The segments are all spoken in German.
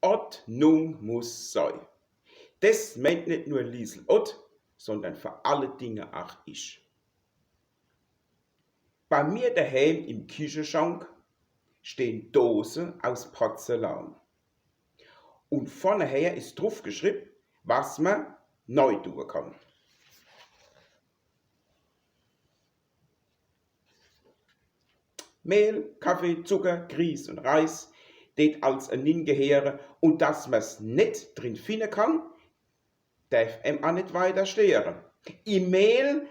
Ordnung muss sein. Das meint nicht nur Liesel Ott, sondern vor alle Dinge auch ich. Bei mir daheim im Küchenschrank stehen Dosen aus Porzellan. Und vorneher ist drauf geschrieben, was man neu tun kann. Mehl, Kaffee, Zucker, Grieß und Reis, det als ein gehören und dass man's nicht drin finden kann, darf auch nicht weiter stehen. Im Mehl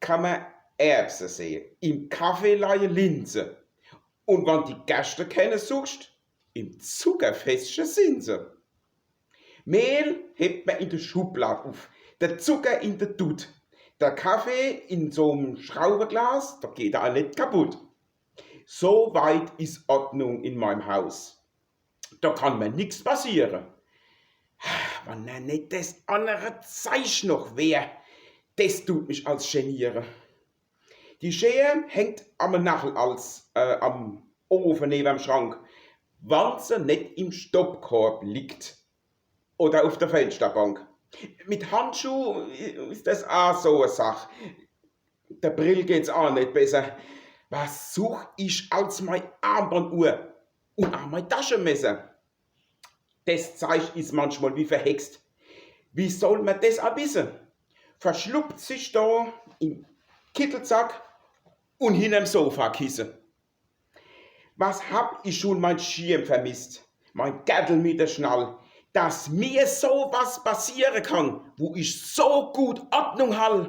kann man Erbsen sehen, im Kaffee leihe Linsen. Und wenn die Gäste kennen suchst, im Zuckerfässchen sind sie. Mehl hebt man in der Schublade auf, der Zucker in der Tut, der Kaffee in so einem Schraubenglas, da geht er auch nicht kaputt. So weit ist Ordnung in meinem Haus. Da kann mir nichts passieren. Wenn er nicht das andere Zeichen noch wär, das tut mich als genieren. Die Schere hängt am Nachel am Ofen neben dem Schrank, wenn sie nicht im Stoppkorb liegt oder auf der Fensterbank. Mit Handschuh ist das auch so eine Sache. Der Brill geht's auch nicht besser. Was such ich als mein Armbanduhr und auch mein Taschenmesser? Das Zeichen ist manchmal wie verhext. Wie soll man das auch wissen? Verschluckt sich da im Kittelsack und hinterm Sofakissen. Was hab ich schon mein Schirm vermisst? Mein Gürtel mit der Schnall, dass mir so was passieren kann, wo ich so gut Ordnung hall.